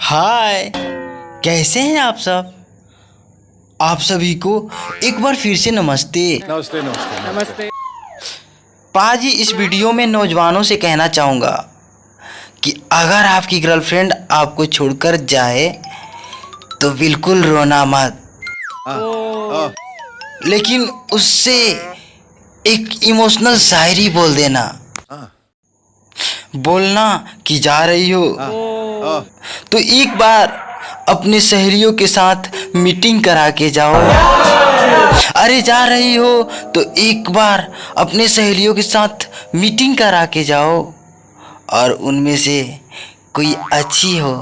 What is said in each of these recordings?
हाय, कैसे हैं आप सब? आप सभी को एक बार फिर से नमस्ते। नमस्ते नमस्ते नमस्ते। पाजी, इस वीडियो में नौजवानों से कहना चाहूँगा कि अगर आपकी गर्लफ्रेंड आपको छोड़कर जाए तो बिल्कुल रोना मत, लेकिन उससे एक इमोशनल शायरी बोल देना। बोलना कि जा रही हो तो एक बार अपने सहेलियों के साथ मीटिंग करा के जाओ। अरे जा रही हो तो एक बार अपने सहेलियों के साथ मीटिंग करा के जाओ, और उनमें से कोई अच्छी हो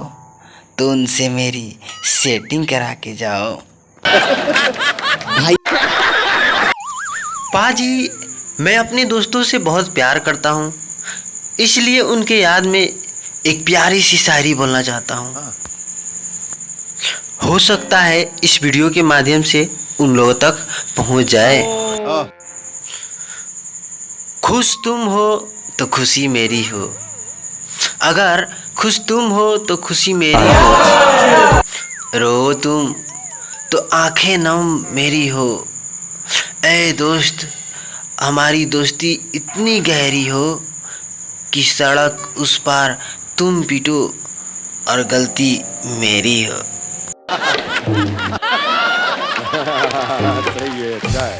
तो उनसे मेरी सेटिंग करा के जाओ। भाई पाजी, मैं अपने दोस्तों से बहुत प्यार करता हूँ, इसलिए उनके याद में एक प्यारी सी शायरी बोलना चाहता हूँ। हो सकता है इस वीडियो के माध्यम से उन लोगों तक पहुँच जाए। खुश तुम हो तो खुशी मेरी हो, अगर खुश तुम हो तो खुशी मेरी हो, रो तुम तो आंखें नम मेरी हो। ऐ दोस्त, हमारी दोस्ती इतनी गहरी हो कि सड़क उस पार तुम पीटो और गलती मेरी हो। सही है, अच्छा है।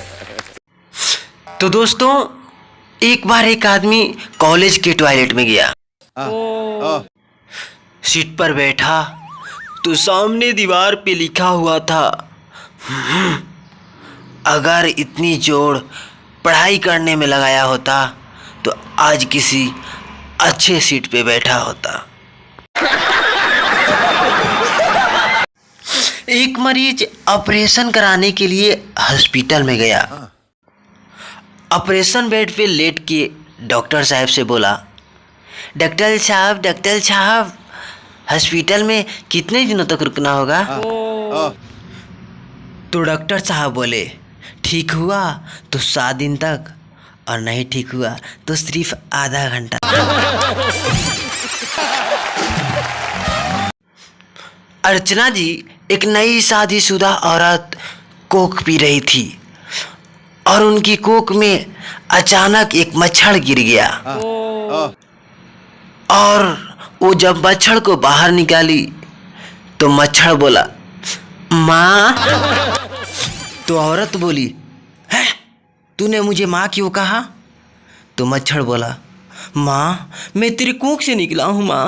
तो दोस्तों, एक बार एक आदमी कॉलेज के टॉयलेट में गया। सीट पर बैठा तो सामने दीवार पे लिखा हुआ था, अगर इतनी जोर पढ़ाई करने में लगाया होता तो आज किसी अच्छे सीट पे बैठा होता। एक मरीज ऑपरेशन कराने के लिए हॉस्पिटल में गया। ऑपरेशन बेड पे लेट के डॉक्टर साहब से बोला, डॉक्टर साहब हॉस्पिटल में कितने दिनों तक रुकना होगा? तो डॉक्टर साहब बोले, ठीक हुआ तो 7 दिन तक, और नहीं ठीक हुआ तो सिर्फ आधा घंटा। अर्चना जी एक नई शादीशुदा औरत कोक पी रही थी, और उनकी कोक में अचानक एक मच्छर गिर गया। और वो जब मच्छर को बाहर निकाली तो मच्छर बोला, माँ। तो औरत बोली, है तूने मुझे माँ क्यों कहा? तो मच्छर बोला, माँ मैं तेरी कोख से निकला हूँ माँ।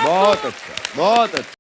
बहुत अच्छा, बहुत अच्छा।